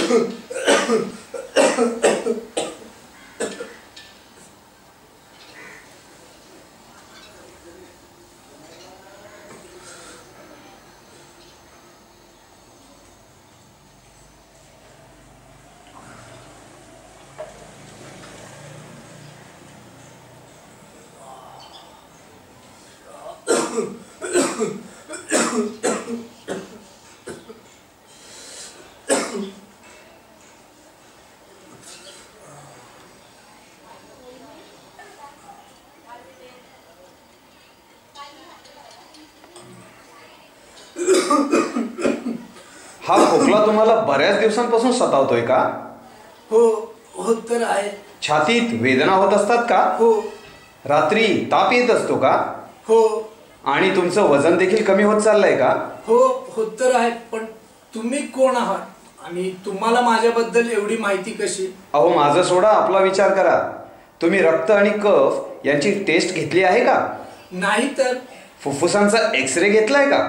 हा खोकला तुम्हाला बऱ्याच दिवसांपासून सतावतोय का? हो हो तर आहे. छातीत वेदना होत असतात का? हो. रात्री ताप येत असतो का? हो. आणि तुमचं वजन देखील कमी होत चाललंय का? हो हो तर आहे. पण तुम्ही कोण आहात आणि तुम्हाला माझ्याबद्दल एवढी माहिती कशी? अहो माझं सोडा, आपला विचार करा. तुम्ही रक्त आणि कफ यांची टेस्ट घेतली आहे का? नाही तर. फुफ्फुसांचा एक्सरे घेतलाय का?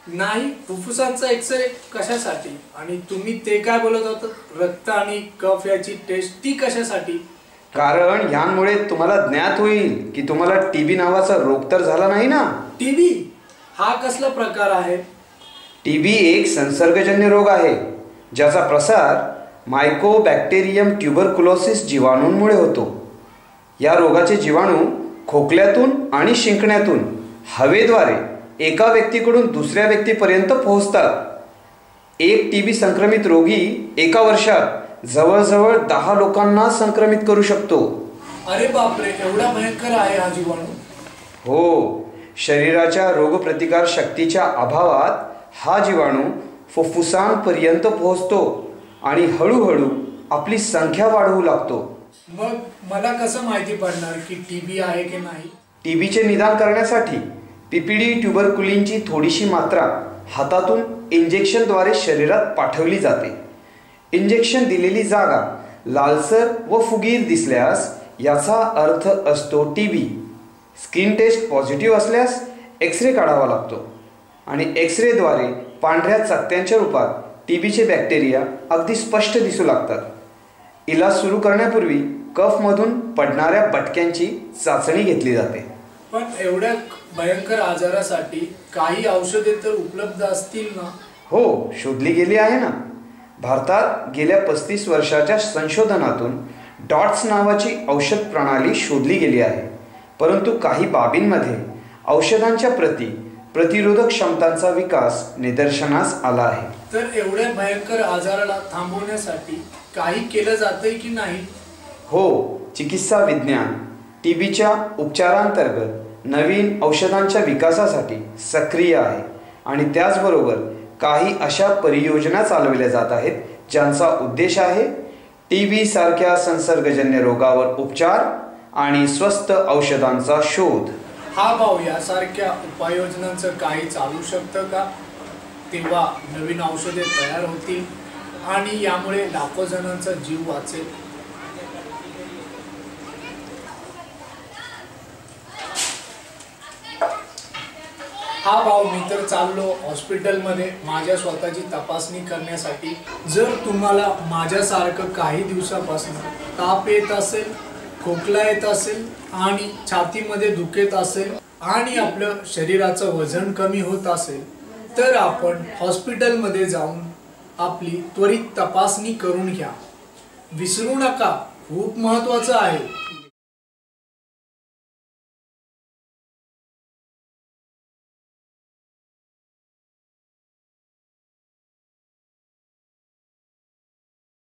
नाही. फुफ्फुसांचा एक्सरे कशासाठी? आणि तुम्ही ते काय बोलत होता? रक्त आणि कफ याची टेस्ट ती कशासाठी? कारण यांमुळे तुम्हाला ज्ञात होईल की तुम्हाला टीबी नावाचा रोग तर झाला नाही ना. टीबी हा कसला प्रकार आहे? टीबी एक संसर्गजन्य रोग आहे ज्याचा प्रसार मायकोबॅक्टेरियम ट्युबरकुलोसिस जीवाणूंमुळे होतो. या रोगाचे जीवाणू खोकल्यातून आणि शिंकण्यातून हवेद्वारे एका व्यक्तीकडून दुसऱ्या व्यक्तीपर्यंत पोहोचतात. एक टीबी संक्रमित रोगी एका वर्षात जवळजवळ 10 लोकांना संक्रमित करू शकतो. अरे बापरे, एवढा भयंकर आहे हा जीवाणू? हो. शरीराच्या रोगप्रतिकार शक्तीच्या अभावात हा जीवाणू फुफ्फुसांपर्यंत पोहोचतो आणि हळूहळू आपली संख्या वाढवू लागतो. मग मला कसं माहिती पडणार की टीबी आहे की नाही? टीबीचे निदान करण्यासाठी पीपीडी ट्युबरकुलिनची थोडीशी मात्रा हातातून इंजेक्शनद्वारे शरीरात पाठवली जाते. इंजेक्शन दिलेली जागा लालसर व फुगीर दिसल्यास याचा अर्थ असतो टीबी. स्किन टेस्ट पॉझिटिव्ह असल्यास एक्सरे काढावा लागतो आणि एक्सरेद्वारे पांढऱ्या चकत्यांच्या रूपात टीबीचे बॅक्टेरिया अगदी स्पष्ट दिसू लागतात. इलाज सुरू करण्यापूर्वी कफमधून पडणाऱ्या बटक्यांची चाचणी घेतली जाते. पण एवढ्या भयंकर आजारासाठी काही औषधे तर उपलब्ध असतील ना? हो, शोधली गेली आहे ना. भारतात गेल्या 35 वर्षाच्या संशोधनातून डॉट्स नावाची औषध प्रणाली शोधली गेली आहे. परंतु काही बाबींमध्ये औषधांच्या प्रतिरोधक क्षमतांचा विकास निदर्शनास आला आहे. तर एवढ्या भयंकर आजाराला थांबवण्यासाठी काही केलं जातंय की नाही? हो, चिकित्सा विज्ञान टीबीच्या उपचारांतर्गत नवीन औषधांच्या विकासासाठी सक्रिय आहे आणि त्याचबरोबर काही अशा परियोजना चालवल्या जात आहेत ज्यांचा उद्देश आहे टीबी सारख्या संसर्गजन्य रोगावर उपचार आणि स्वस्त औषधांचा शोध. हा भाऊ, यासारख्या उपाययोजनांचं काही चालू शकतं का? तेव्हा नवीन औषधे तयार होतील आणि यामुळे लाखो जणांचा जीव वाचेल. हा भाऊ, मी तर चाललो हॉस्पिटलमध्ये माझ्या स्वतःची तपासणी करण्यासाठी. जर तुम्हाला माझ्यासारखं काही दिवसापासून ताप येत असेल, खोकला येत असेल आणि छातीमध्ये दुखत असेल आणि आपलं शरीराचं वजन कमी होत असेल तर आपण हॉस्पिटलमध्ये जाऊन आपली त्वरित तपासणी करून घ्या. विसरू नका, खूप महत्त्वाचं आहे.